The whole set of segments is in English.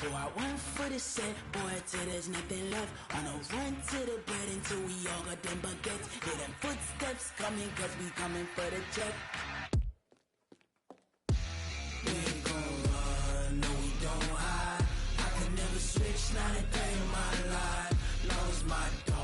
Go out one for the set, boy, till there's nothing left. On a run to the bread until we all got them baguettes. Hear them footsteps coming, cause we coming for the check. We ain't gon' run, no we don't hide. I can never switch, not a day in my life. Long as my dogs.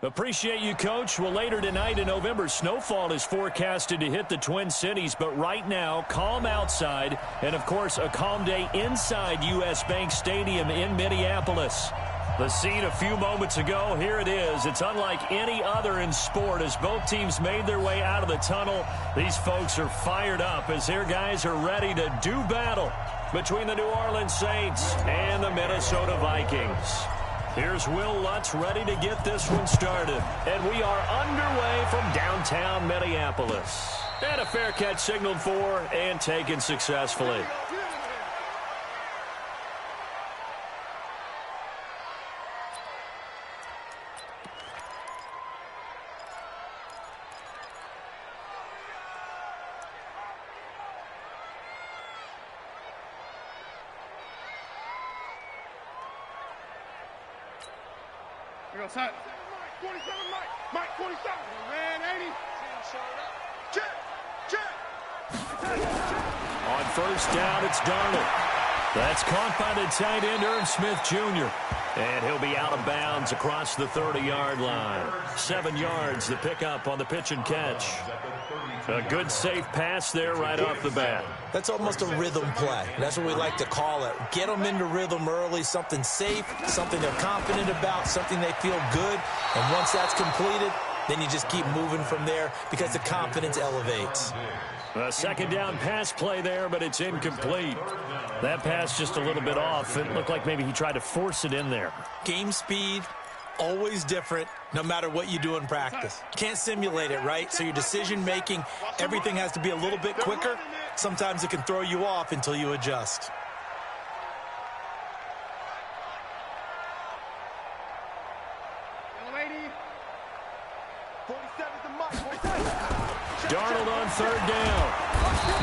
Appreciate you, Coach. Well, later tonight in November, snowfall is forecasted to hit the Twin Cities, but right now, calm outside, and, of course, a calm day inside U.S. Bank Stadium in Minneapolis. The scene a few moments ago, here it is. It's unlike any other in sport as both teams made their way out of the tunnel. These folks are fired up as their guys are ready to do battle between the New Orleans Saints and the Minnesota Vikings. Here's Will Lutz ready to get this one started. And we are underway from downtown Minneapolis. And a fair catch signaled for and taken successfully. Here goes Mike 47, Mike 47. Ran 80. On first down, it's Darnold. That's caught by the tight end, Irv Smith Jr. And he'll be out of bounds across the 30-yard line. 7 yards, the pickup on the pitch and catch. A good, safe pass there right off the bat. That's almost a rhythm play. That's what we like to call it. Get them into rhythm early, something safe, something they're confident about, something they feel good. And once that's completed, then you just keep moving from there because the confidence elevates. A second down pass play there, but it's incomplete. That pass just a little bit off. It looked like maybe he tried to force it in there. Game speed, always different, no matter what you do in practice. Can't simulate it, right? So your decision-making, everything has to be a little bit quicker. Sometimes it can throw you off until you adjust. Darnold on third down.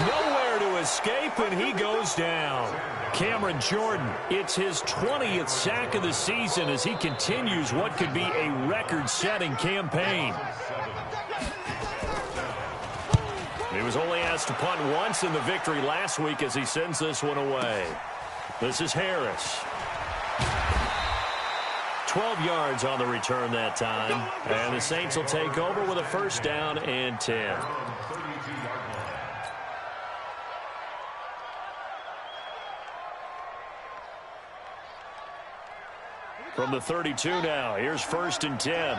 Nowhere to escape, and he goes down. Cameron Jordan, it's his 20th sack of the season as he continues what could be a record-setting campaign. He was only asked to punt once in the victory last week as he sends this one away. This is Harris. 12 yards on the return that time. And the Saints will take over with a first down and 10. From the 32 now, here's first and 10.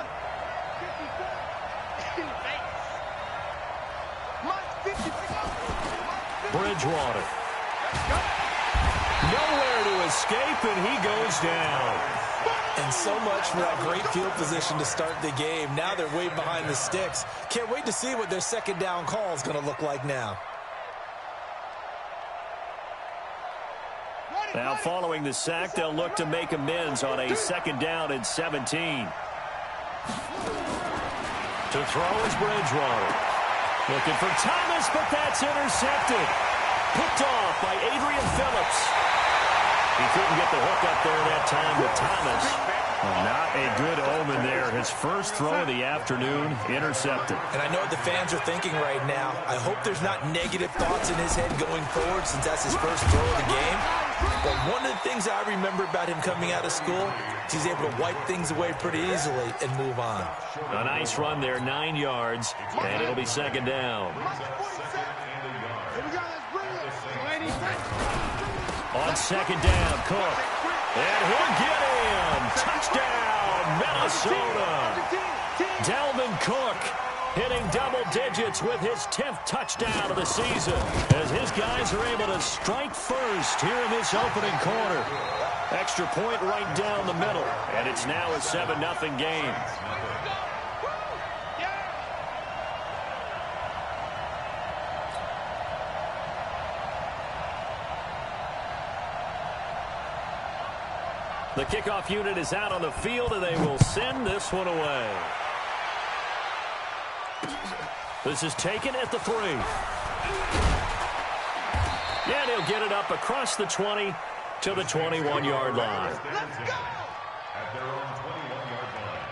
Bridgewater. Nowhere to escape, and he goes down. And so much for that great field position to start the game. Now they're way behind the sticks. Can't wait to see what their second down call is going to look like now. Now following the sack, they'll look to make amends on a second down and 17. To throw is Bridgewater. Looking for Thomas, but that's intercepted. Picked off by Adrian Phillips. He couldn't get the hook up there that time with Thomas. Not a good omen there. His first throw of the afternoon, intercepted. And I know what the fans are thinking right now. I hope there's not negative thoughts in his head going forward since that's his first throw of the game. But one of the things I remember about him coming out of school is he's able to wipe things away pretty easily and move on. A nice run there, 9 yards, and it'll be second down. On second down, Cook. And he'll get him. Touchdown, Minnesota. Dalvin Cook hitting double digits with his 10th touchdown of the season as his guys are able to strike first here in this opening quarter. Extra point right down the middle, and it's now a 7-0 game. The kickoff unit is out on the field, and they will send this one away. This is taken at the 3. And he'll get it up across the 20 to the 21-yard line. Let's go! At their own 21-yard line.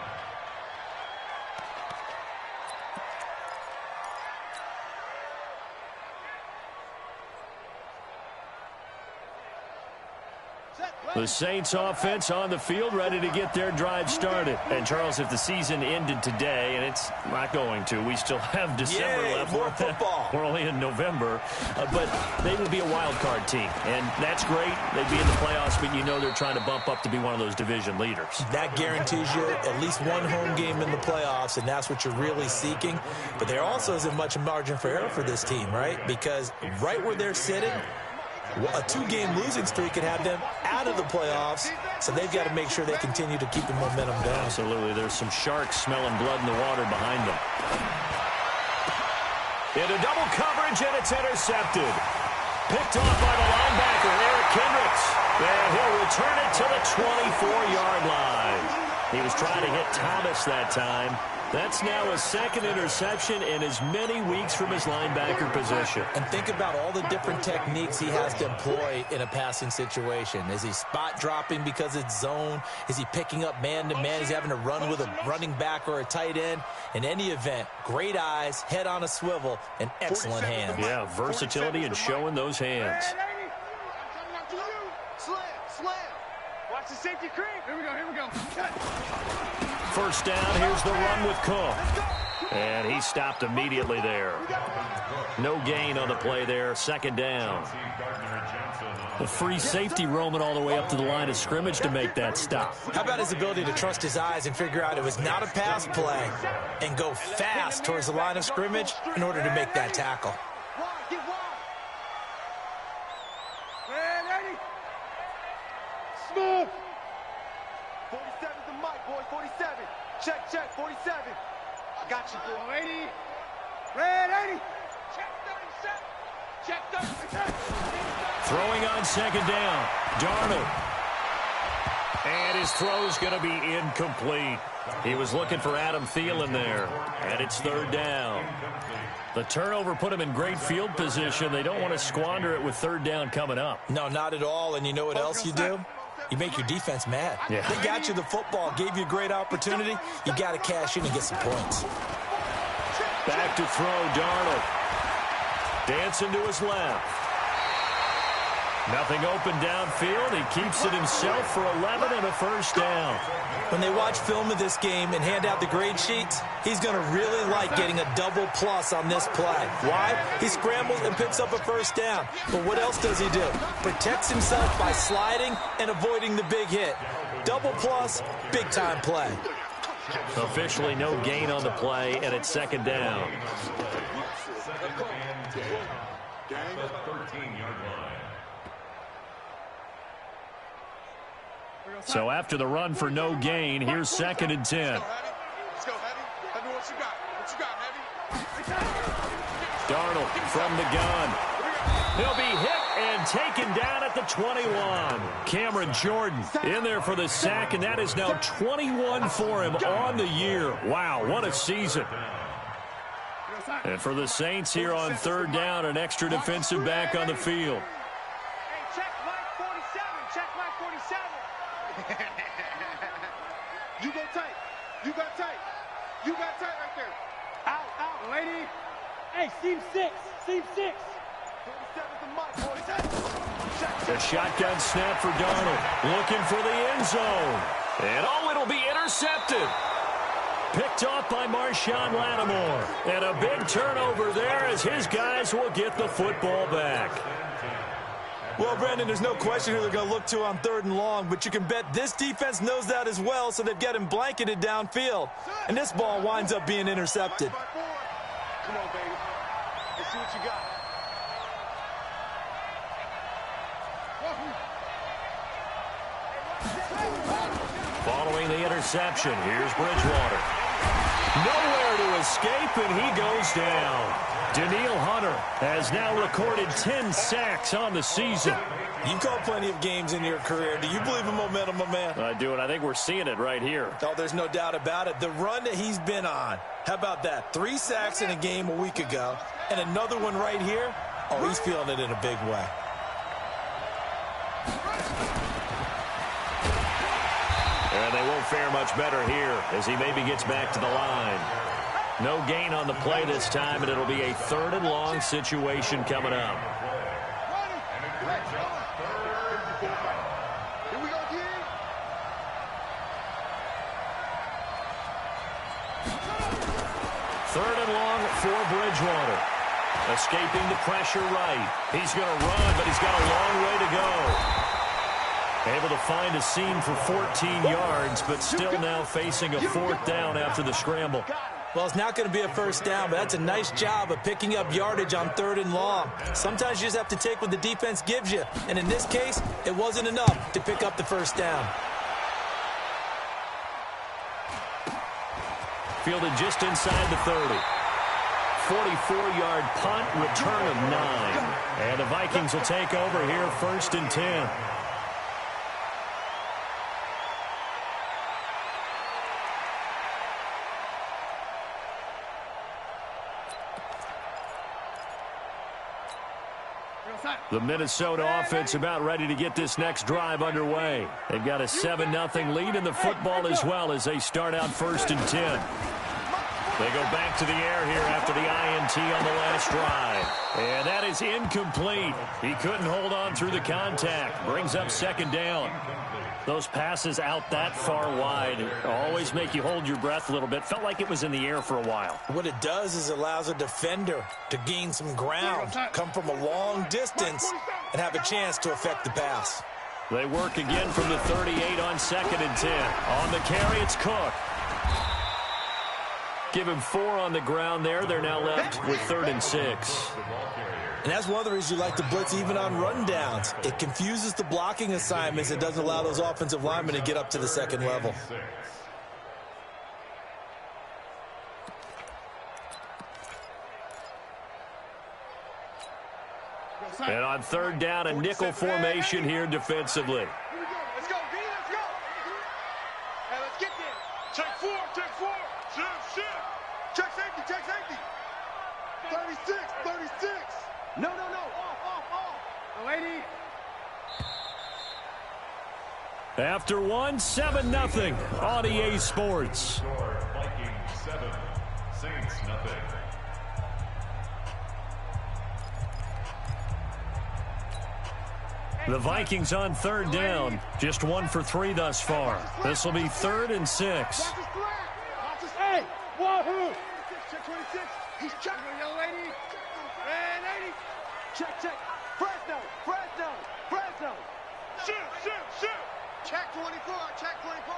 The Saints offense on the field, ready to get their drive started. And, Charles, if the season ended today, and it's not going to, we still have December left. More football. We're only in November. But they would be a wild card team. And that's great. They'd be in the playoffs, but you know they're trying to bump up to be one of those division leaders. That guarantees you at least one home game in the playoffs, and that's what you're really seeking. But there also isn't much margin for error for this team, right? Because right where they're sitting, a 2-game losing streak could have them out of the playoffs, so they've got to make sure they continue to keep the momentum down. Absolutely. There's some sharks smelling blood in the water behind them. Into double coverage, and it's intercepted. Picked off by the linebacker, Eric Kendricks. And he'll return it to the 24-yard line. He was trying to hit Thomas that time. That's now a second interception in as many weeks from his linebacker position. And think about all the different techniques he has to employ in a passing situation. Is he spot dropping because it's zone? Is he picking up man-to-man? Is he having to run with a running back or a tight end? In any event, great eyes, head on a swivel, and excellent hands. Yeah, versatility and showing those hands. Slam. Watch the safety creep. Here we go. First down, here's the run with Cook. And he stopped immediately there. No gain on the play there, second down. The free safety roaming all the way up to the line of scrimmage to make that stop. How about his ability to trust his eyes and figure out it was not a pass play and go fast towards the line of scrimmage in order to make that tackle? Smooth. 47's the mic, boy. 47. Check, 47. I got you, boy. 80. Red 80. Check 37. Throwing on second down, Darnold. And his throw's going to be incomplete. He was looking for Adam Thielen there. And it's third down. The turnover put him in great field position. They don't want to squander it with third down coming up. No, not at all. And you know what else you do? You make your defense mad. Yeah. They got you the football, gave you a great opportunity. You got to cash in and get some points. Back to throw, Darnold. Dancing to his left. Nothing open downfield. He keeps it himself for 11 and a first down. When they watch film of this game and hand out the grade sheets, he's going to really like getting a double plus on this play. Why? He scrambles and picks up a first down. But what else does he do? Protects himself by sliding and avoiding the big hit. Double plus, big time play. Officially no gain on the play, and it's second down. The 13-yard line. So after the run for no gain, here's second and 10. Let's go, Heavy. Heavy, what you got, Heavy? Darnold from the gun. He'll be hit and taken down at the 21. Cameron Jordan in there for the sack, and that is now 21 for him on the year. Wow, what a season. And for the Saints here on third down, an extra defensive back on the field. Hey, check Mike 47. Check Mike 47. You go tight. You got tight. You got tight right there. Out, lady. Hey, seam 6. 47's the mic, boys. A shotgun snap for Darnold. Looking for the end zone. And it'll be intercepted. Picked off by Marshawn Lattimore. And a big turnover there as his guys will get the football back. Well, Brandon, there's no question who they're going to look to on third and long, but you can bet this defense knows that as well, so they've got him blanketed downfield. And this ball winds up being intercepted. Come on, baby. Let's see what you got. Following the interception, here's Bridgewater. Nowhere to escape, and he goes down. Daniil Hunter has now recorded 10 sacks on the season. You've called plenty of games in your career. Do you believe in momentum, my man? I do, and I think we're seeing it right here. Oh, there's no doubt about it. The run that he's been on, how about that? 3 sacks in a game a week ago, and another one right here. Oh, he's feeling it in a big way. And they won't fare much better here as he maybe gets back to the line. No gain on the play this time, and it'll be a 3rd and long situation coming up. Third and long for Bridgewater. Escaping the pressure right. He's going to run, but he's got a long way to go. Able to find a seam for 14 yards, but still now facing a 4th down after the scramble. Well, it's not going to be a first down, but that's a nice job of picking up yardage on 3rd and long. Sometimes you just have to take what the defense gives you, and in this case, it wasn't enough to pick up the first down. Fielded just inside the 30. 44-yard punt, return of 9. And the Vikings will take over here 1st and 10. The Minnesota offense about ready to get this next drive underway. They've got a 7-0 lead in the football as well as they start out 1st and 10. They go back to the air here after the INT on the last drive. And that is incomplete. He couldn't hold on through the contact. Brings up 2nd down. Those passes out that far wide always make you hold your breath a little bit. Felt like it was in the air for a while. What it does is it allows a defender to gain some ground, come from a long distance, and have a chance to affect the pass. They work again from the 38 on 2nd and 10. On the carry, it's Cook. Give him 4 on the ground there. They're now left with 3rd and 6. And that's one of the reasons you like to blitz even on rundowns. It confuses the blocking assignments. It doesn't allow those offensive linemen to get up to the 2nd level. And on 3rd down, a nickel formation here defensively. Here we go. Let's go, D. Let's go. Hey, let's get there. Check 4. Check 4. Shift, shift. Check safety. Check safety. 36. 36. No. Off. The lady. After 7-0 on EA Sports. Vikings 7, Saints nothing. The Vikings on 3rd down. Just 1 for 3 thus far. This will be 3rd and 6. Hey, wahoo! Check 26. He's checking, young lady. Hey, lady. Check. Fresno. Shoot. Check 24. Check 24.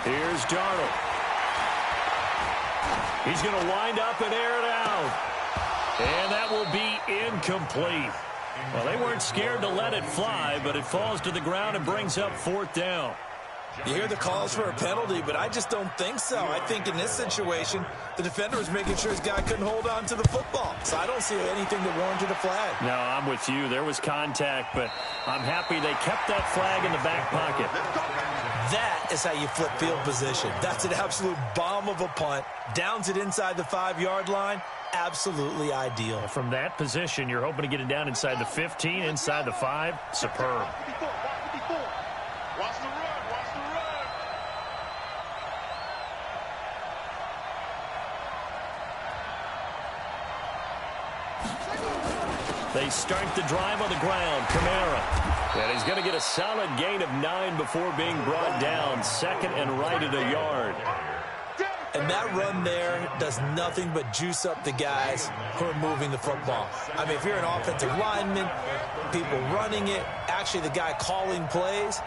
Here's Darnold. He's going to wind up and air it out. And that will be incomplete. Well, they weren't scared to let it fly, but it falls to the ground and brings up 4th down. You hear the calls for a penalty, but I just don't think so. I think in this situation, the defender was making sure his guy couldn't hold on to the football. So I don't see anything that warranted a flag. No, I'm with you. There was contact, but I'm happy they kept that flag in the back pocket. That is how you flip field position. That's an absolute bomb of a punt. Downs it inside the 5-yard line. Absolutely ideal. From that position, you're hoping to get it down inside the 15, inside the 5. Superb. Watch the run. They start the drive on the ground. Kamara. And he's going to get a solid gain of 9 before being brought down. 2nd and right at a yard. And that run there does nothing but juice up the guys who are moving the football. I mean, if you're an offensive lineman, people running it, actually the guy calling plays,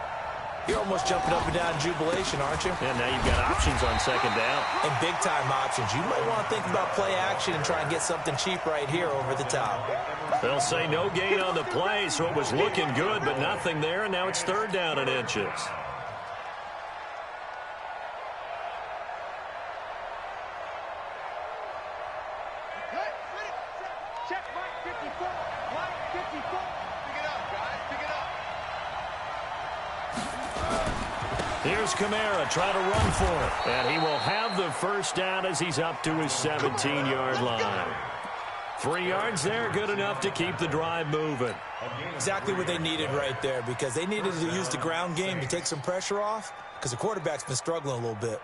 you're almost jumping up and down in jubilation, aren't you? And now you've got options on 2nd down. And big-time options. You might want to think about play action and try and get something cheap right here over the top. They'll say no gain on the play, so it was looking good, but nothing there, and now it's 3rd down and inches. Check Mike 54. Mike 54. Pick it up, guys. Pick it up. Here's Kamara trying to run for it. And he will have the 1st down as he's up to his 17-yard line. 3 yards there, good enough to keep the drive moving. Exactly what they needed right there, because they needed to use the ground game to take some pressure off, because the quarterback's been struggling a little bit.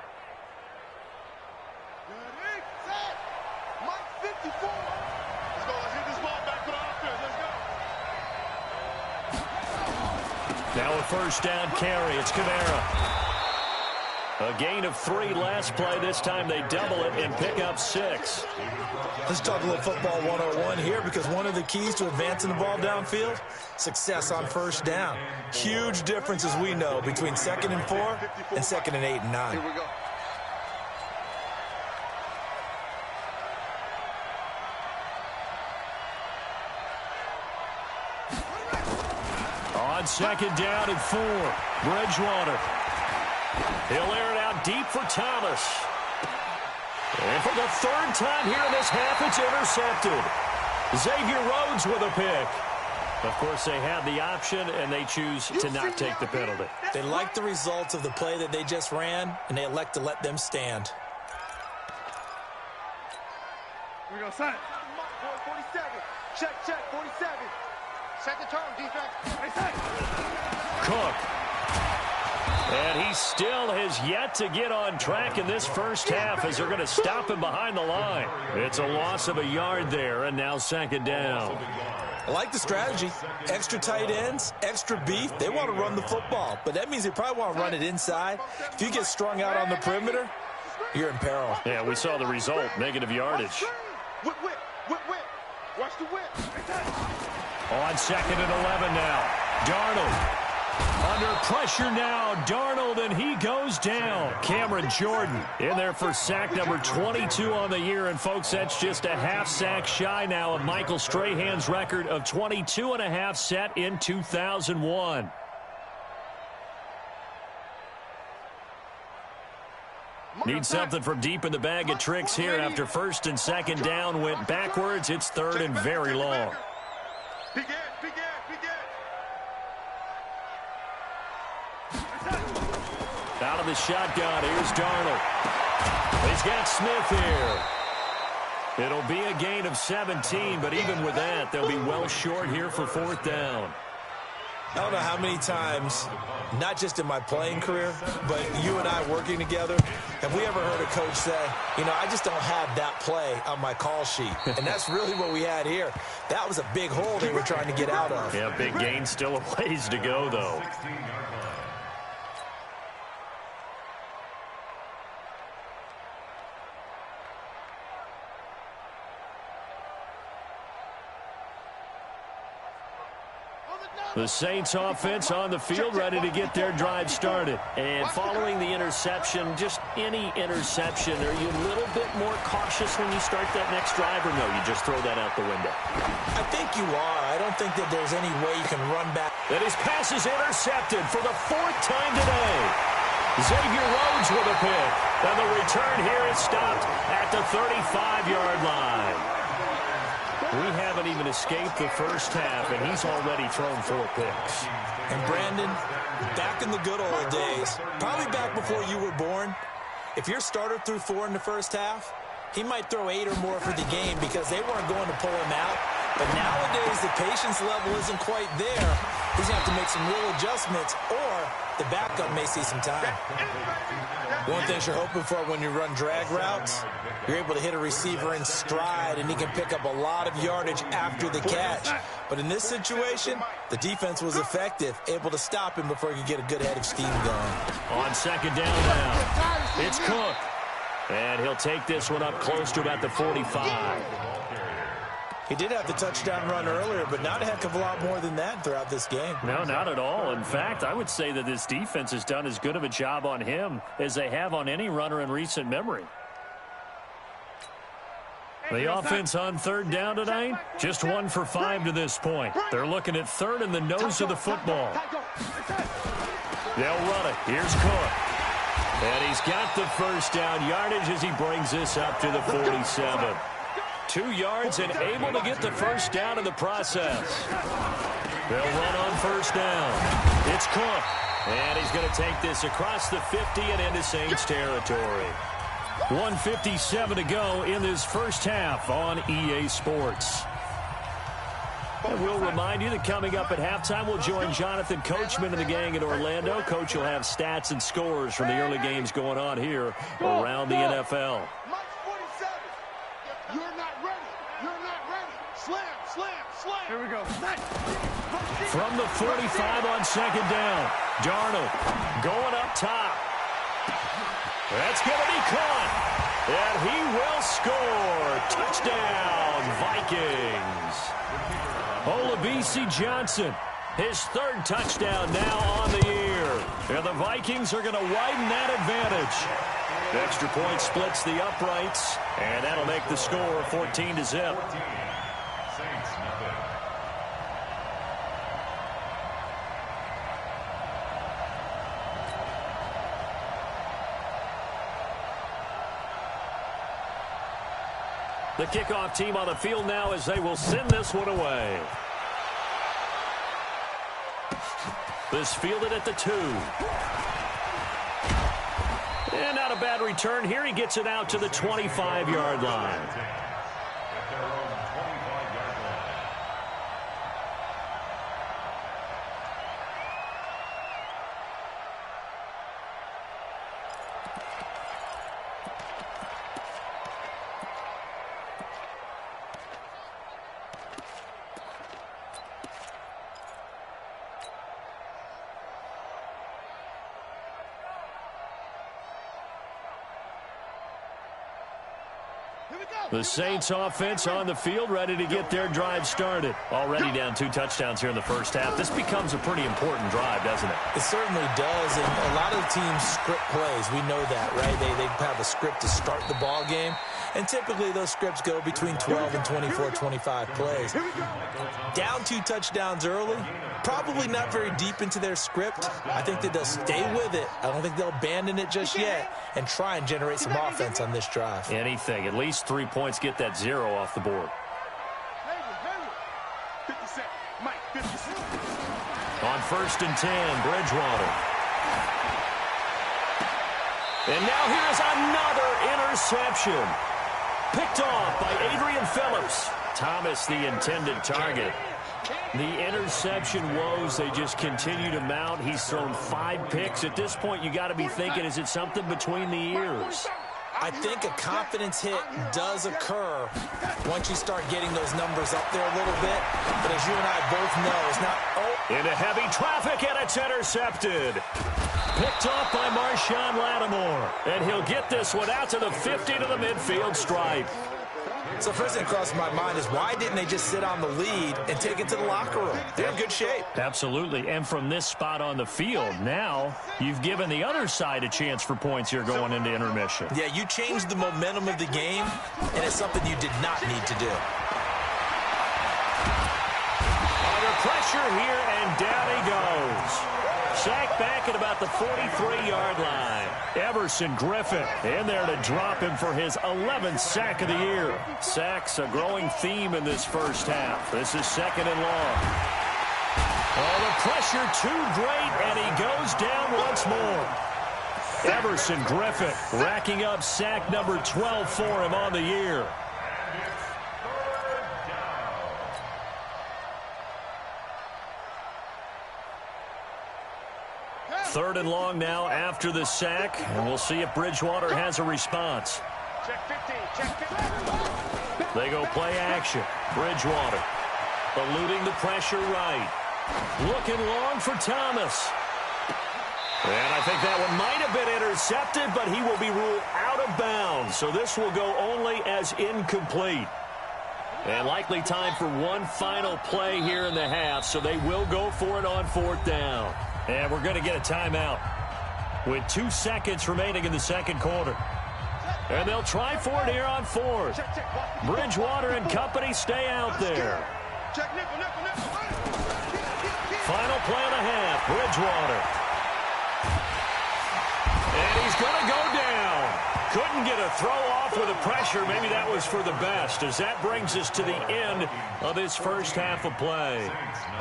Now a first down carry. It's Kamara. A gain of 3 last play. This time they double it and pick up 6. Let's talk a little football 101 here, because one of the keys to advancing the ball downfield, success on first down. Huge difference, as we know, between 2nd and 4 and 2nd and 8 and 9. Here we go. On 2nd down and 4, Bridgewater. He'll air it out deep for Thomas. And for the 3rd time here in this half, it's intercepted. Xavier Rhodes with a pick. Of course, they have the option, and they choose to not take the penalty. They like the results of the play that they just ran, and they elect to let them stand. Here we go, son. 47. Check, 47. Set the tone, defense. Cook. And he still has yet to get on track in this first half, as they're going to stop him behind the line. It's a loss of a yard there, and now 2nd down. I like the strategy. Extra tight ends, extra beef. They want to run the football, but that means they probably want to run it inside. If you get strung out on the perimeter, you're in peril. Yeah, we saw the result, negative yardage. Whip. Watch the whip. On 2nd and 11 now. Darnold. Under pressure now, Darnold, and he goes down. Cameron Jordan in there for sack number 22 on the year. And, folks, that's just a half sack shy now of Michael Strahan's record of 22.5 set in 2001. Need something from deep in the bag of tricks here after 1st and 2nd down went backwards. It's 3rd and very long. Begin. Out of the shotgun, here's Darnold. He's got Smith here. It'll be a gain of 17, but even with that, they'll be well short here for 4th down. I don't know how many times, not just in my playing career, but you and I working together, have we ever heard a coach say, you know, I just don't have that play on my call sheet. And that's really what we had here. That was a big hole they were trying to get out of. Yeah, big gain, still a ways to go, though. The Saints offense on the field, ready to get their drive started. And following the interception, just any interception, are you a little bit more cautious when you start that next drive, or no, you just throw that out the window? I think you are. I don't think that there's any way you can run back. And his pass is intercepted for the 4th time today. Xavier Rhodes with a pick. And the return here is stopped at the 35-yard line. We haven't even escaped the first half, and he's already thrown 4 picks. And Brandon, back in the good old days, probably back before you were born, if your starter threw 4 in the first half, he might throw 8 or more for the game because they weren't going to pull him out. But nowadays, the patience level isn't quite there. He's going to have to make some real adjustments, or the backup may see some time. One thing you're hoping for when you run drag routes, you're able to hit a receiver in stride, and he can pick up a lot of yardage after the catch. But in this situation, the defense was effective, able to stop him before he could get a good head of steam going. On 2nd down now, it's Cook. And he'll take this one up close to about the 45. He did have the touchdown run earlier, but not a heck of a lot more than that throughout this game. No, not at all. In fact, I would say that this defense has done as good of a job on him as they have on any runner in recent memory. The offense on 3rd down tonight, just 1 for 5 to this point. They're looking at 3rd in the nose of the football. They'll run it. Here's Cook. And he's got the first down yardage as he brings this up to the 47. 2 yards and able to get the first down in the process. They'll run on 1st down. It's Cook. And he's going to take this across the 50 and into Saints territory. 1:57 to go in this first half on EA Sports. And we'll remind you that coming up at halftime, we'll join Jonathan Coachman and the gang in Orlando. Coach will have stats and scores from the early games going on here around the NFL. You're not ready. You're not ready. Slam, slam, slam. Here we go. From the 45 on second down, Darnold going up top. That's going to be caught. And he will score. Touchdown, Vikings. Olabisi Johnson, his third touchdown now on the year. And the Vikings are going to widen that advantage. The extra point splits the uprights, and that'll make the score 14-0. Saints nothing. The kickoff team on the field now as they will send this one away. This fielded at the 2. And not a bad return here. He gets it out to the 25-yard line. At their own 25-yard line. The Saints offense on the field, ready to get their drive started. Already down 2 touchdowns here in the first half. This becomes a pretty important drive, doesn't it? It certainly does, and a lot of the teams script plays. We know that, right? They have a script to start the ball game, and typically those scripts go between 12 and 24, 25 plays. Down 2 touchdowns early, probably not very deep into their script. I think that they'll stay with it. I don't think they'll abandon it just yet and try and generate some offense on this drive. Anything. At least 3 points, get that 0 off the board. 50 Mike, 50 On 1st and 10, Bridgewater. And now here's another interception. Picked off by Adrian Phillips. Thomas, the intended target. The interception woes, they just continue to mount. He's thrown 5 picks. At this point, you got to be thinking, is it something between the ears? I think a confidence hit does occur once you start getting those numbers up there a little bit. But as you and I both know, it's not... Into heavy traffic, and it's intercepted. Picked off by Marshawn Lattimore. And he'll get this one out to the 50 to the midfield stripe. So first thing across my mind is, why didn't they just sit on the lead and take it to the locker room? They're in good shape. Absolutely. And from this spot on the field, now you've given the other side a chance for points here going into intermission. Yeah, you changed the momentum of the game, and it's something you did not need to do. Under pressure here, and down he goes. Sacked back at about the 43-yard line. Everson Griffin in there to drop him for his 11th sack of the year. Sacks a growing theme in this first half. This is 2nd and long. Oh, the pressure too great, and he goes down once more. Everson Griffin racking up sack number 12 for him on the year. 3rd and long now after the sack, and we'll see if Bridgewater has a response. Check 15, check 15. They go play action. Bridgewater eluding the pressure right. Looking long for Thomas. And I think that one might have been intercepted, but he will be ruled out of bounds. So this will go only as incomplete. And likely time for one final play here in the half, so they will go for it on 4th down. And we're going to get a timeout with 2 seconds remaining in the second quarter. And they'll try for it here on 4th. Bridgewater and company stay out there. Final play and a half, Bridgewater. And he's going to go down. Couldn't get a throw off with the pressure. Maybe that was for the best, as that brings us to the end of this first half of play.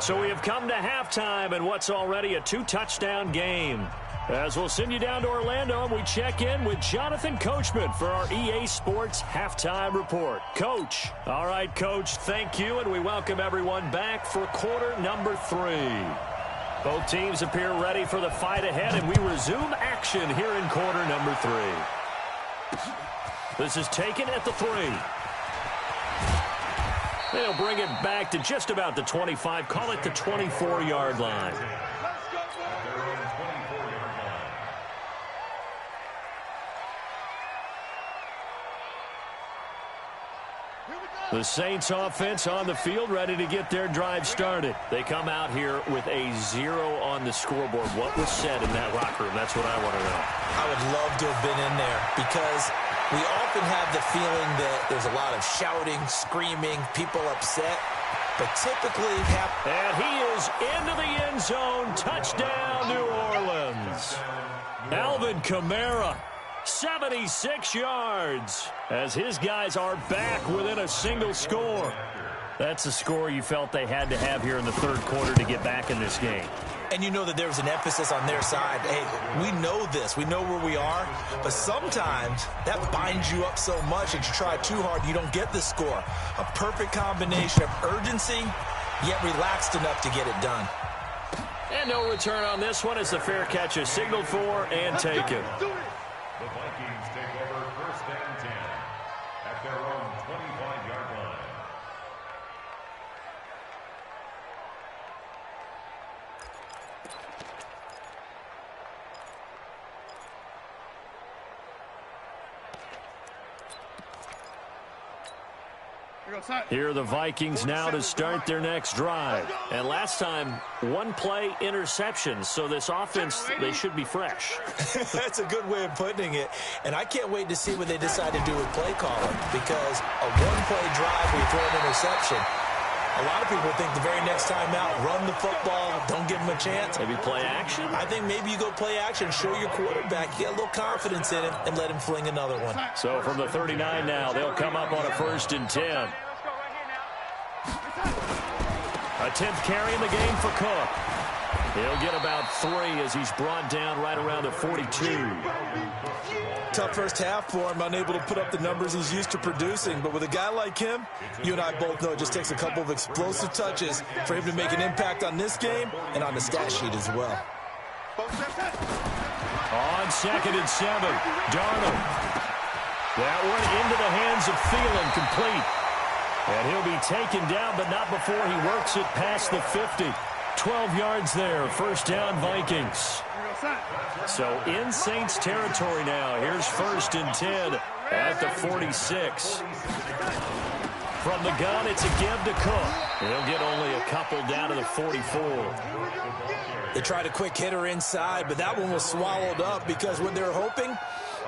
So we have come to halftime in what's already a 2-touchdown game. As we'll send you down to Orlando, and we check in with Jonathan Coachman for our EA Sports Halftime Report. Coach. All right, Coach, thank you, and we welcome everyone back for quarter number 3. Both teams appear ready for the fight ahead, and we resume action here in quarter number 3. This is taken at the 3. They'll bring it back to just about the 25, call it the 24-yard line. The Saints offense on the field, ready to get their drive started. They come out here with a 0 on the scoreboard. What was said in that locker room? That's what I want to know. I would love to have been in there because we often have the feeling that there's a lot of shouting, screaming, people upset. But typically... And he is into the end zone. Touchdown, New Orleans. Alvin Kamara. 76 yards as his guys are back within a single score. That's a score you felt they had to have here in the third quarter to get back in this game. And you know that there was an emphasis on their side. Hey, we know this. We know where we are. But sometimes that binds you up so much that you try too hard, you don't get the score. A perfect combination of urgency, yet relaxed enough to get it done. And no return on this one as the fair catch is signaled for and taken. The Vikings take over 1st and 10 at their own 25-yard line. Here are the Vikings now to start their next drive. And last time, one play interception. So this offense, they should be fresh. That's a good way of putting it. And I can't wait to see what they decide to do with play calling. Because a one-play drive where you throw an interception, a lot of people think the very next time out, run the football, don't give them a chance. Maybe play action? I think maybe you go play action, show your quarterback, you get a little confidence in him, and let him fling another one. So from the 39 now, they'll come up on a 1st and 10. A 10th carry in the game for Cook. He'll get about 3 as he's brought down right around the 42. Tough first half for him, unable to put up the numbers he's used to producing. But with a guy like him, you and I both know it just takes a couple of explosive touches for him to make an impact on this game and on the stat sheet as well. On 2nd and 7, Darnold. That one into the hands of Thielen, complete. And he'll be taken down, but not before he works it past the 50. 12 yards there, 1st down Vikings. So in Saints territory now. Here's 1st and 10 at the 46. From the gun, it's a give to Cook. He'll get only a couple down to the 44. They tried a quick hitter inside, but that one was swallowed up because what they're hoping,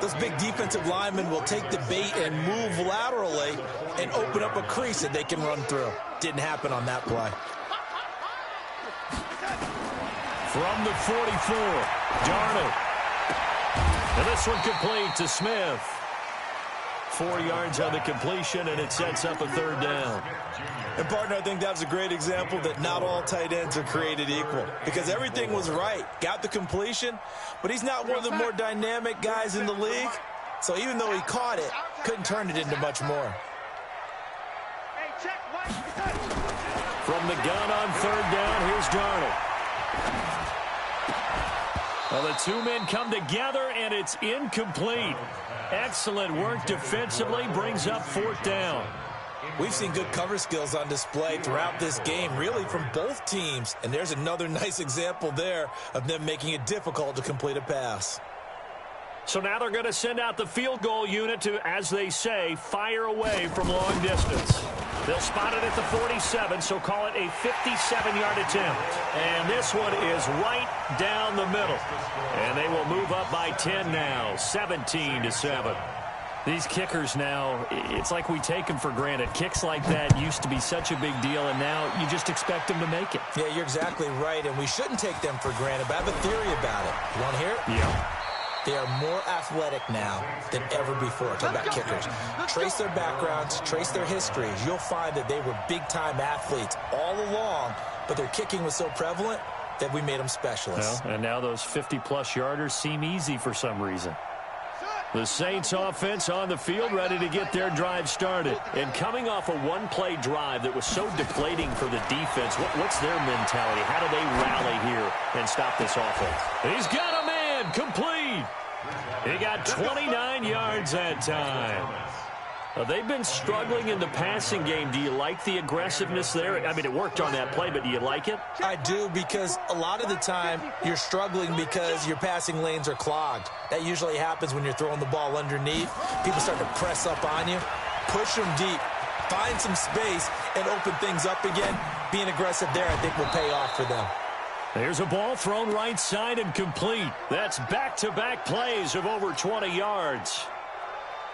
those big defensive linemen will take the bait and move laterally and open up a crease that they can run through. Didn't happen on that play. From the 44, Darnold. And this one complete to Smith. 4 yards on the completion, and it sets up a 3rd down. And, partner, I think that was a great example that not all tight ends are created equal because everything was right. Got the completion, but he's not one of the more dynamic guys in the league. So even though he caught it, couldn't turn it into much more. From the gun on 3rd down, here's Darnold. Well, the two men come together, and it's incomplete. Excellent work defensively, brings up 4th down. We've seen good cover skills on display throughout this game, really from both teams. And there's another nice example there of them making it difficult to complete a pass. So now they're going to send out the field goal unit to, as they say, fire away from long distance. They'll spot it at the 47, so call it a 57-yard attempt. And this one is right down the middle. And they will move up by 10 now, 17-7. These kickers now, it's like we take them for granted. Kicks like that used to be such a big deal, and now you just expect them to make it. Yeah, you're exactly right, and we shouldn't take them for granted, but I have a theory about it. You want to hear it? Yeah. They are more athletic now than ever before. Talk about kickers. Trace their backgrounds, trace their histories. You'll find that they were big-time athletes all along, but their kicking was so prevalent, that we made them specialists. Well, and now those 50-plus yarders seem easy for some reason. The Saints offense on the field, ready to get their drive started. And coming off a one-play drive that was so deflating for the defense, what's their mentality? How do they rally here and stop this offense? He's got a man complete. He got 29 yards that time. They've been struggling in the passing game. Do you like the aggressiveness there? I mean, it worked on that play, but do you like it? I do, because a lot of the time you're struggling because your passing lanes are clogged. That usually happens when you're throwing the ball underneath. People start to press up on you, push them deep, find some space, and open things up again. Being aggressive there, I think, will pay off for them. There's a ball thrown right side and complete. That's back-to-back plays of over 20 yards.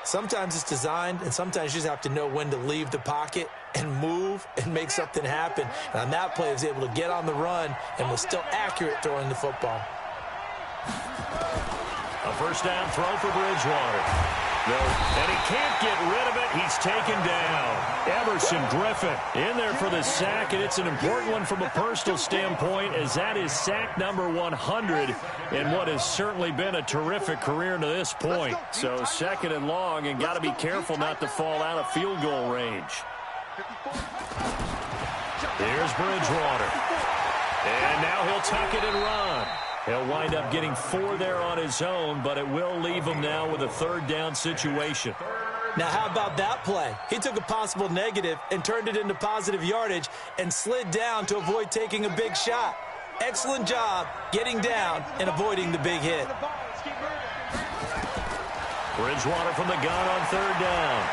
Sometimes it's designed, and sometimes you just have to know when to leave the pocket and move and make something happen. And on that play, he was able to get on the run and was still accurate throwing the football. A first down throw for Bridgewater. No, and he can't get rid of it. He's taken down. Emerson Griffin in there for the sack, and it's an important one from a personal standpoint, as that is sack number 100 in what has certainly been a terrific career to this point. So second and long, and got to be careful not to fall out of field goal range. Here's Bridgewater. And now he'll tuck it and run. He'll wind up getting 4 there on his own, but it will leave him now with a third down situation. Now, how about that play? He took a possible negative and turned it into positive yardage and slid down to avoid taking a big shot. Excellent job getting down and avoiding the big hit. Bridgewater from the gun on third down.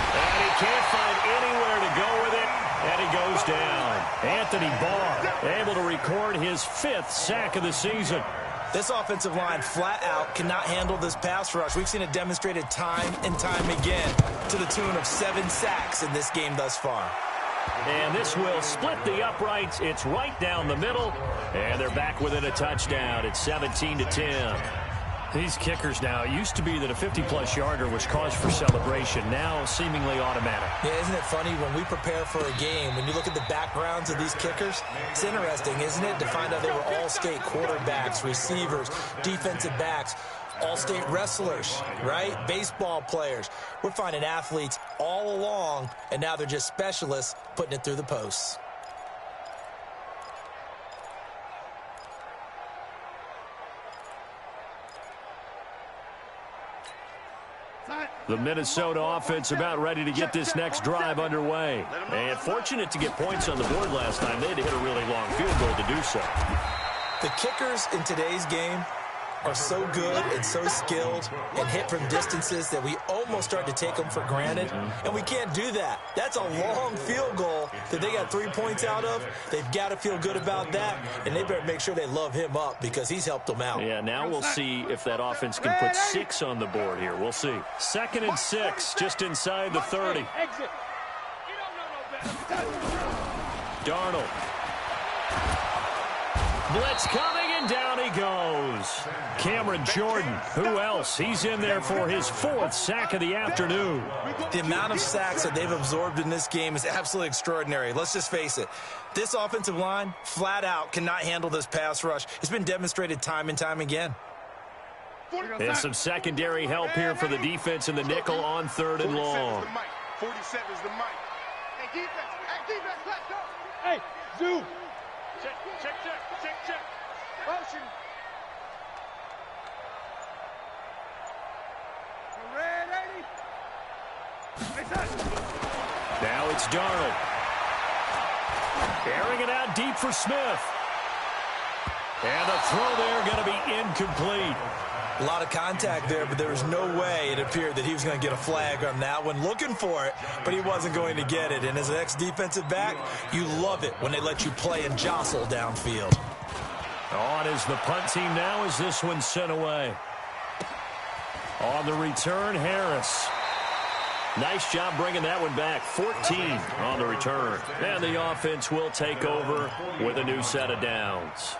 And he can't find anywhere to go with it, and he goes down. Anthony Barr able to record his 5th sack of the season. This offensive line flat out cannot handle this pass rush. We've seen it demonstrated time and time again to the tune of 7 sacks in this game thus far. And this will split the uprights. It's right down the middle, and they're back within a touchdown. It's 17-10. These kickers now, it used to be that a 50-plus yarder was cause for celebration, now seemingly automatic. Yeah, isn't it funny when we prepare for a game, when you look at the backgrounds of these kickers, it's interesting, isn't it, to find out they were all-state quarterbacks, receivers, defensive backs, all-state wrestlers, right? Baseball players. We're finding athletes all along, and now they're just specialists putting it through the posts. The Minnesota offense about ready to get this next drive underway. And fortunate to get points on the board last time. They had to hit a really long field goal to do so. The kickers in today's game are so good and so skilled and hit from distances that we almost start to take them for granted. And we can't do that. That's a long field goal that they got 3 points out of. They've got to feel good about that, and they better make sure they love him up because he's helped them out. Yeah, now we'll see if that offense can put 6 on the board here. We'll see. 2nd and 6, just inside the 30. Darnold. Blitz coming, and down he goes. Cameron Jordan, who else? He's in there for his 4th sack of the afternoon. The amount of sacks that they've absorbed in this game is absolutely extraordinary. Let's just face it. This offensive line, flat out, cannot handle this pass rush. It's been demonstrated time and time again. And some secondary help here for the defense in the nickel on 3rd and long. 47 is the mic. Hey, defense, let's go. Hey, zoom. Check. Motion. Red 80. Now it's Darnold. Airing it out deep for Smith. And the throw there going to be incomplete. A lot of contact there, but there was no way it appeared that he was going to get a flag on that one. Looking for it, but he wasn't going to get it. And as an ex-defensive back, you love it when they let you play and jostle downfield. On is the punt team now as this one's sent away. On the return, Harris. Nice job bringing that one back. 14 on the return. And the offense will take over with a new set of downs.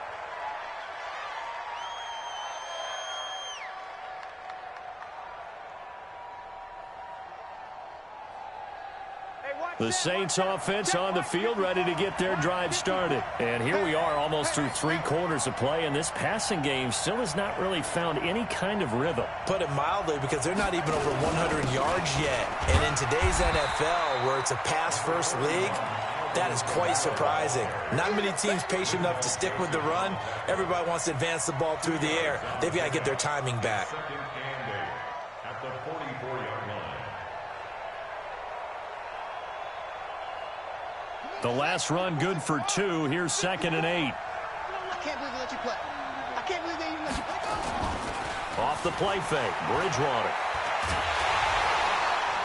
The Saints offense on the field, ready to get their drive started. And here we are almost through 3 quarters of play, and this passing game still has not really found any kind of rhythm. Put it mildly, because they're not even over 100 yards yet. And in today's NFL, where it's a pass-first league, that is quite surprising. Not many teams patient enough to stick with the run. Everybody wants to advance the ball through the air. They've got to get their timing back. Second and 8 at the 44-yard line. The last run good for 2. Here's 2nd and 8. I can't believe they let you play. I can't believe they even let you play. Off the play fake, Bridgewater.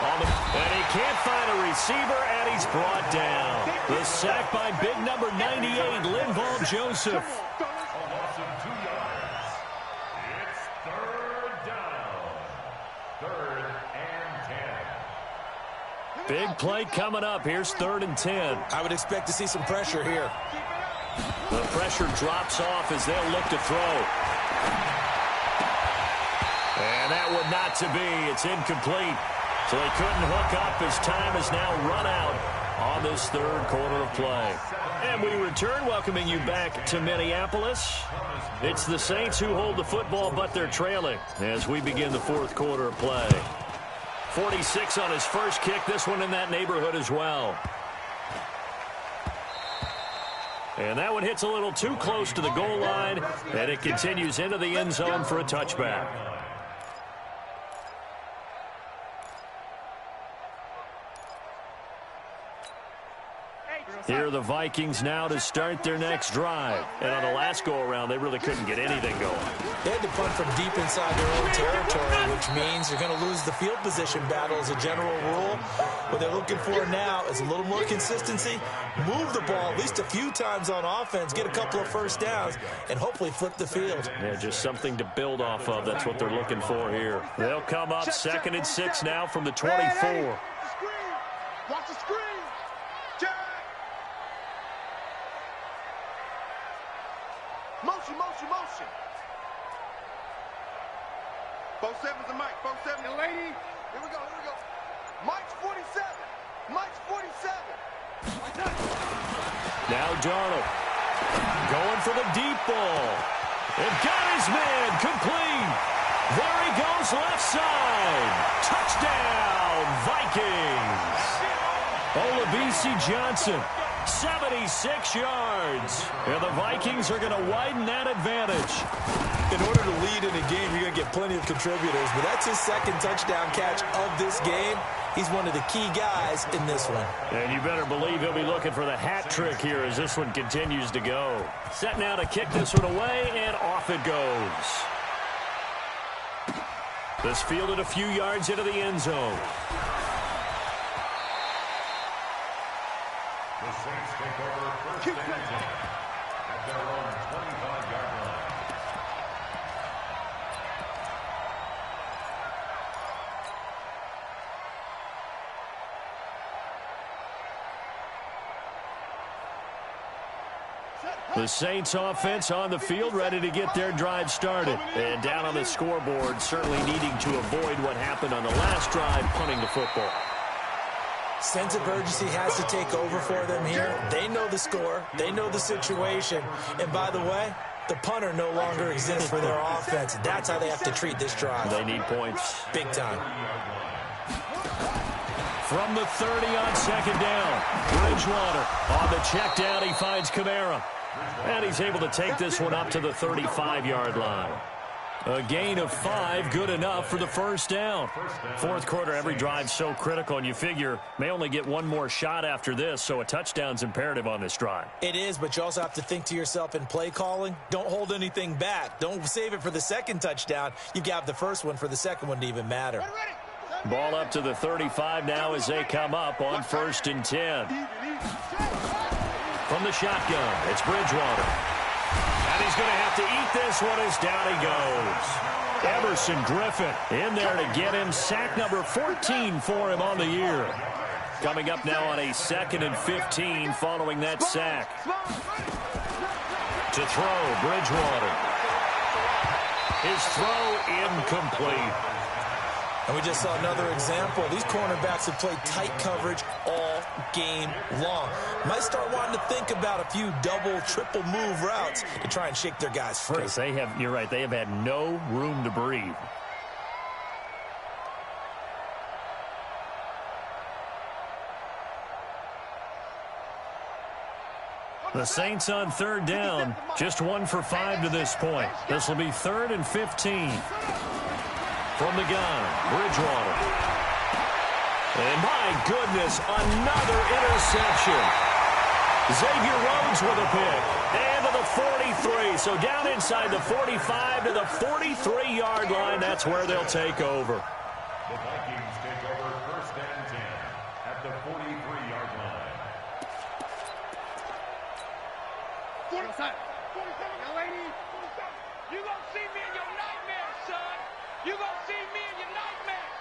And he can't find a receiver, and he's brought down. The sack by big number 98, Linval Joseph. A loss of 2 yards. It's 3rd down. 3rd and 10. Big play coming up. Here's 3rd and 10. I would expect to see some pressure here. The pressure drops off as they'll look to throw. And that one not to be. It's incomplete. So they couldn't hook up as time has now run out on this 3rd quarter of play. And we return, welcoming you back to Minneapolis. It's the Saints who hold the football, but they're trailing as we begin the 4th quarter of play. 46 on his first kick, this one in that neighborhood as well. And that one hits a little too close to the goal line, and it continues into the end zone for a touchback. Here are the Vikings now to start their next drive. And on the last go-around, they really couldn't get anything going. They had to punt from deep inside their own territory, which means they're going to lose the field position battle as a general rule. What they're looking for now is a little more consistency, move the ball at least a few times on offense, get a couple of first downs, and hopefully flip the field. Yeah, just something to build off of. That's what they're looking for here. They'll come up 2nd and 6 now from the 24. Watch the screen. Motion, motion, motion. 47's a Mike. 47. And lady. Here we go, here we go. Mike's 47. Mike's 47. Now Darnold going for the deep ball. And got his man complete. There he goes left side. Touchdown, Vikings. Olabisi Johnson. 76 yards. And the Vikings are going to widen that advantage. In order to lead in a game, you're going to get plenty of contributors, but that's his 2nd touchdown catch of this game. He's one of the key guys in this one. And you better believe he'll be looking for the hat trick here as this one continues to go. Set now to kick this one away, and off it goes. This fielded a few yards into the end zone. The Saints take over 1st and 10 at their own 25-yard line. The Saints offense on the field, ready to get their drive started. And down on the scoreboard, certainly needing to avoid what happened on the last drive, punting the football. Sense of urgency has to take over for them here. They know the score. They know the situation. And by the way, the punter no longer exists for their offense. That's how they have to treat this drive. They need points. Big time. From the 30 on 2nd down, Bridgewater on the check down. He finds Kamara. And he's able to take this one up to the 35-yard line. A gain of 5, good enough for the 1st down. 4th quarter, every drive so critical, and you figure may only get one more shot after this, so a touchdown's imperative on this drive. It is, but you also have to think to yourself in play calling, don't hold anything back. Don't save it for the 2nd touchdown. You've got the 1st one for the 2nd one to even matter. Ball up to the 35 now as they come up on 1st and 10. From the shotgun, it's Bridgewater. And he's going to have to eat this one as down he goes. Everson Griffin in there to get him sack number 14 for him on the year. Coming up now on a 2nd and 15 following that sack. To throw, Bridgewater. His throw incomplete. And we just saw another example. These cornerbacks have played tight coverage all game long. Might start wanting to think about a few double, triple move routes to try and shake their guys free. You're right, they have had no room to breathe. The Saints on third down, just 1 for 5 to this point. This will be 3rd and 15. From the gun, Bridgewater. And my goodness, another interception. Xavier Rhodes with a pick. And to the 43. So down inside the 45 to the 43-yard line. That's where they'll take over. The Vikings take over 1st and 10 at the 43-yard line. 47. Young lady. 47. You gonna see me in your nightmares, son. You gonna see me in your nightmares.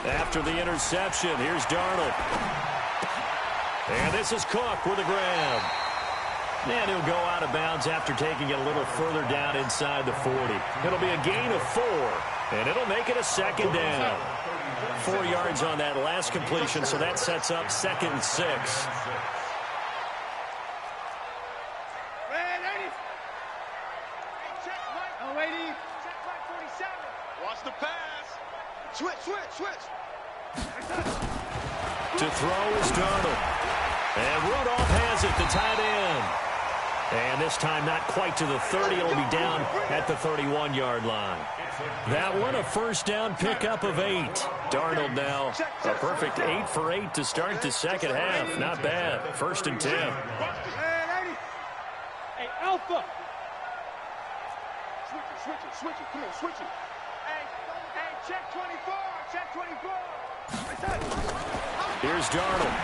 After the interception, here's Darnold. And this is Cook with a grab. And he'll go out of bounds after taking it a little further down inside the 40. It'll be a gain of 4, and it'll make it a 2nd down. 4 yards on that last completion, so that sets up 2nd and 6. Watch the pass. Switch. To throw is Darnold. And Rudolph has it, the tight end. And this time not quite to the 30. It'll be down at the 31-yard line. That one a 1st down pickup of 8. Darnold now a perfect 8 for 8 to start the 2nd half. Not bad. 1st and 10. Hey, Alpha. Switch it. Come on, switch it. Hey, check 24. Check 24. Here's Darnold.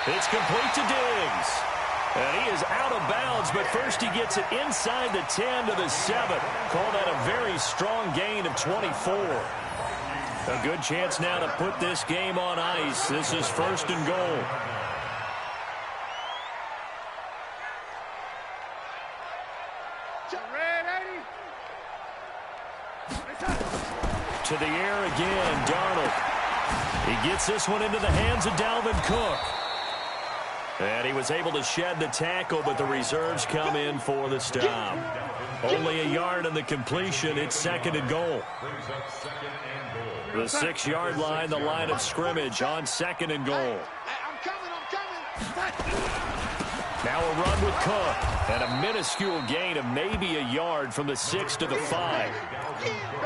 It's complete to Diggs. And he is out of bounds, but first he gets it inside the 10 to the 7. Call that a very strong gain of 24. A good chance now to put this game on ice. This is 1st and goal. To the air again, Darnold. He gets this one into the hands of Dalvin Cook. And he was able to shed the tackle, but the reserves come in for the stop. Only a yard on the completion. It's 2nd and goal. The 6-yard line, the line of scrimmage on 2nd and goal. I'm coming. Now a run with Cook. And a minuscule gain of maybe a yard from the 6 to the 5.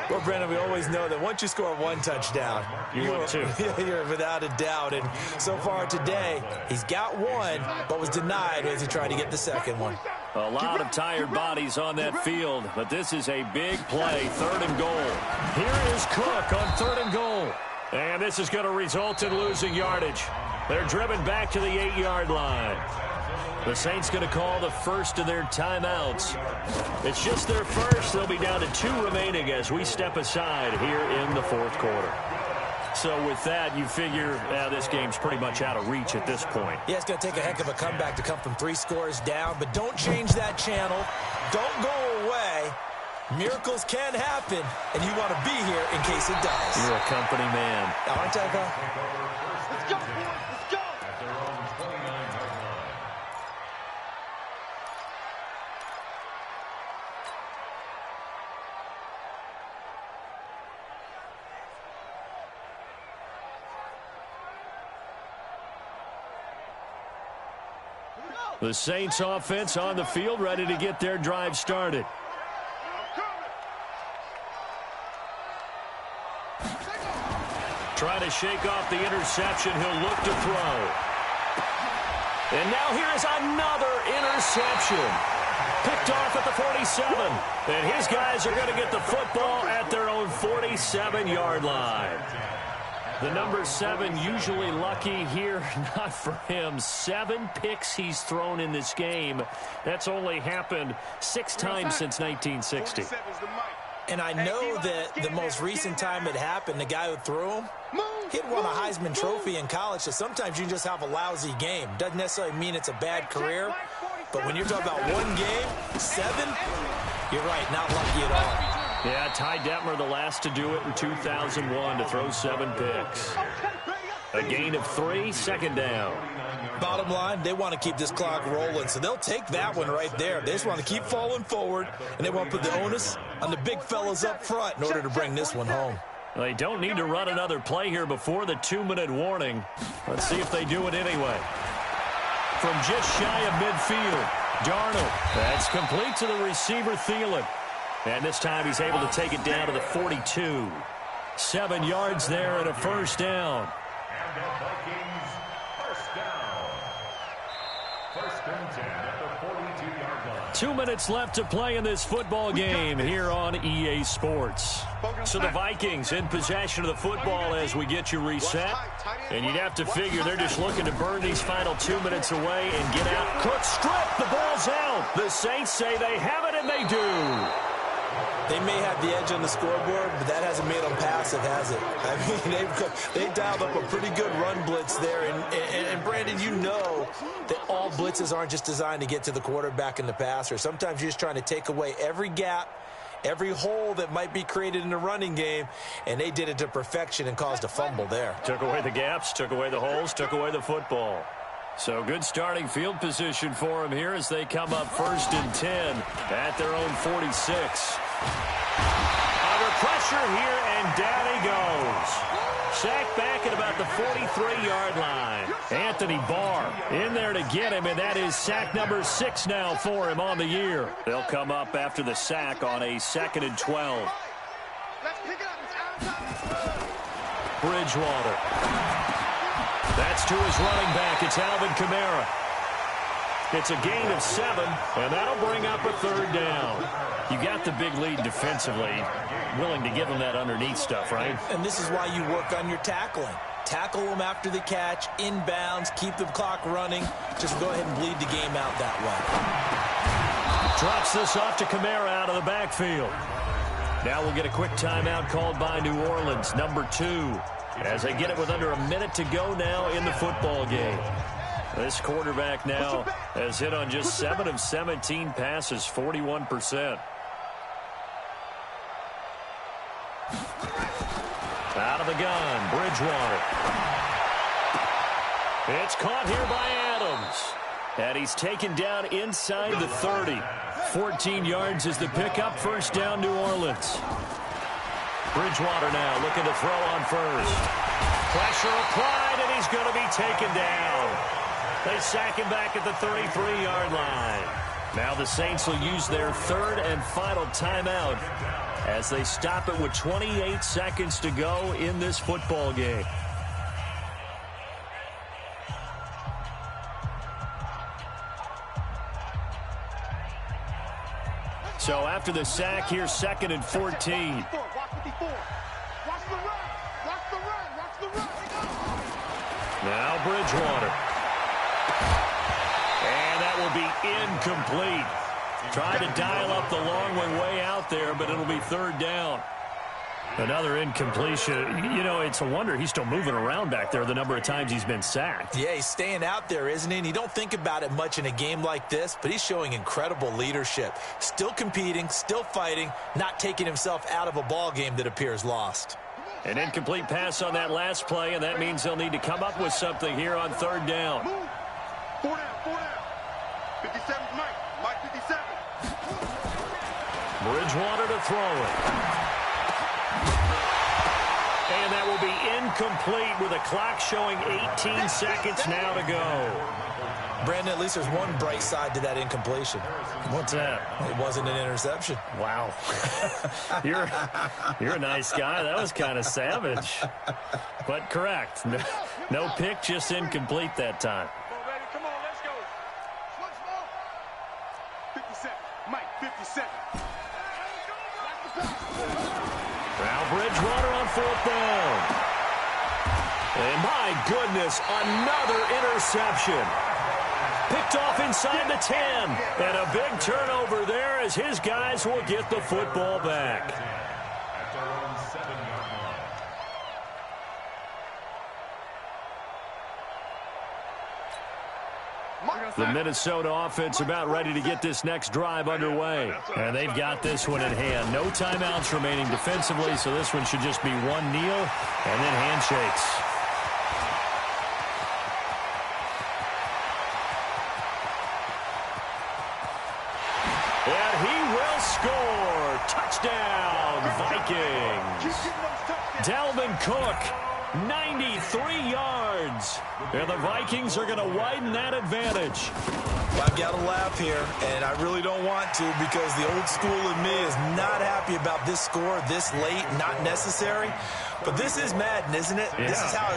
Well, Brendan, we always know that once you score 1 touchdown, you're 2. You're without a doubt. And so far today, he's got 1, but was denied as he tried to get the 2nd one. A lot of tired bodies on that field, but this is a big play, 3rd and goal. Here is Cook on 3rd and goal. And this is going to result in losing yardage. They're driven back to the 8-yard line. The Saints going to call the first of their timeouts. It's just their first. They'll be down to 2 remaining as we step aside here in the 4th quarter. So with that, you figure this game's pretty much out of reach at this point. Yeah, it's going to take a heck of a comeback to come from 3 scores down, but don't change that channel. Don't go away. Miracles can happen, and you want to be here in case it does. You're a company man. Aren't I, Carl? Let's go, boys. Let's go. At their own 29-yard line. The Saints offense on the field, ready to get their drive started. Trying to shake off the interception. He'll look to throw. And now here's another interception. Picked off at the 47. And his guys are going to get the football at their own 47-yard line. The number 7 usually lucky here, not for him. 7 picks he's thrown in this game. That's only happened 6 times since 1960. And I know that the most recent time it happened, the guy who threw him, he'd won a Heisman Trophy in college, so sometimes you just have a lousy game. Doesn't necessarily mean it's a bad career, but when you're talking about 1 game, 7, you're right, not lucky at all. Yeah, Ty Detmer, the last to do it in 2001 to throw 7 picks. A gain of 3, second down. Bottom line, they want to keep this clock rolling, so they'll take that one right there. They just want to keep falling forward, and they want to put the onus on the big fellas up front in order to bring this one home. They don't need to run another play here before the 2-minute warning. Let's see if they do it anyway. From just shy of midfield, Darnold. That's complete to the receiver, Thielen. And this time he's able to take it down to the 42. 7 yards there and a first down. And the Vikings, first down. First and 10 at the 42-yard line. 2 minutes left to play in this football game here on EA Sports. So the Vikings in possession of the football as we get you reset. And you'd have to figure they're just looking to burn these final 2 minutes away and get out. Cook strip, the ball's out. The Saints say they have it, and they do. They may have the edge on the scoreboard, but that hasn't made them passive, has it? I mean, they dialed up a pretty good run blitz there. And Brandon, you know that all blitzes aren't just designed to get to the quarterback and the passer. Sometimes you're just trying to take away every gap, every hole that might be created in the running game, and they did it to perfection and caused a fumble there. Took away the gaps, took away the holes, took away the football. So good starting field position for them here as they come up 1st and 10 at their own 46. Under pressure here, and down he goes. Sacked back at about the 43-yard line. Anthony Barr in there to get him, and that is sack number 6 now for him on the year. They'll come up after the sack on a 2nd and 12. Bridgewater. That's to his running back. It's Alvin Kamara. It's a gain of 7, and that'll bring up a 3rd down. You got the big lead defensively, willing to give them that underneath stuff, right? And this is why you work on your tackling. Tackle them after the catch, inbounds, keep the clock running. Just go ahead and bleed the game out that way. Drops this off to Kamara out of the backfield. Now we'll get a quick timeout called by New Orleans, number 2. As they get it with under a minute to go now in the football game. This quarterback now has hit on just 7 of 17 passes, 41%. Out of the gun, Bridgewater. It's caught here by Adams. And he's taken down inside the 30. 14 yards is the pickup, first down New Orleans. Bridgewater now looking to throw on first. Pressure applied, and he's going to be taken down. They sack him back at the 33-yard line. Now the Saints will use their 3rd and final timeout as they stop it with 28 seconds to go in this football game. So after the sack, here's 2nd and 14. Now Bridgewater. And that will be incomplete. Tried to dial up the long way out there, but it'll be 3rd down. Another incompletion. You know, it's a wonder he's still moving around back there the number of times he's been sacked. Yeah, he's staying out there, isn't he? And you don't think about it much in a game like this, but he's showing incredible leadership. Still competing, still fighting, not taking himself out of a ball game that appears lost. An incomplete pass on that last play, and that means they'll need to come up with something here on 3rd down. 4 down. 57 Mike 57. Bridgewater to throw it. And that will be incomplete with a clock showing 18 seconds now to go. Brandon, at least there's one bright side to that incompletion. What's that? It wasn't an interception. Wow. You're a nice guy. That was kind of savage. But correct. No pick, just incomplete that time. Come on, let's go. 57. Mike 57. Now Bridgewater on 4th down. And my goodness, another interception. Picked off inside the 10. And a big turnover there as his guys will get the football back. At their own 7-yard line. The Minnesota offense about ready to get this next drive underway. And they've got this one in hand. No timeouts remaining defensively, so this one should just be one kneel and then handshakes. And he will score. Touchdown, Vikings. Dalvin Cook, 93 yards. And the Vikings are going to widen that advantage. I've got to laugh here, and I really don't want to because the old school in me is not happy about this score this late, not necessary. But this is Madden, isn't it? Yeah.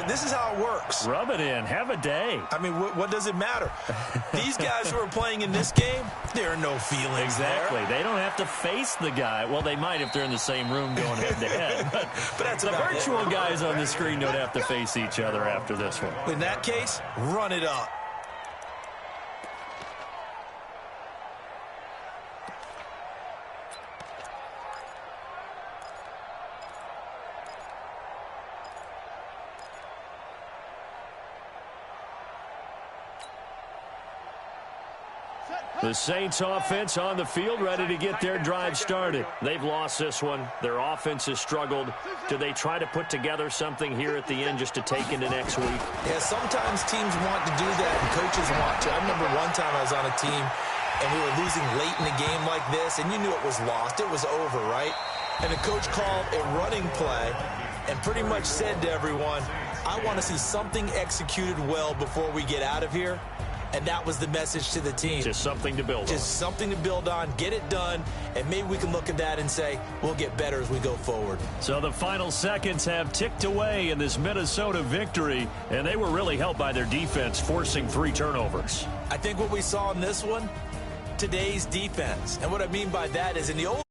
This is how it works. Rub it in. Have a day. I mean, what does it matter? These guys who are playing in this game, there are no feelings exactly. there. They don't have to face the guy. Well, they might if they're in the same room going head-to-head. But that's the virtual guys on the screen don't have to face each other after this one. In that case, run it up. The Saints offense on the field ready to get their drive started. They've lost this one. Their offense has struggled. Do they try to put together something here at the end just to take into next week? Yeah, sometimes teams want to do that and coaches want to. I remember one time I was on a team and we were losing late in a game like this and you knew it was lost. It was over, right? And the coach called a running play and pretty much said to everyone, I want to see something executed well before we get out of here. And that was the message to the team. Just something to build on. Just something to build on, get it done, and maybe we can look at that and say, we'll get better as we go forward. So the final seconds have ticked away in this Minnesota victory, and they were really helped by their defense, forcing 3 turnovers. I think what we saw in this one, today's defense. And what I mean by that is in the old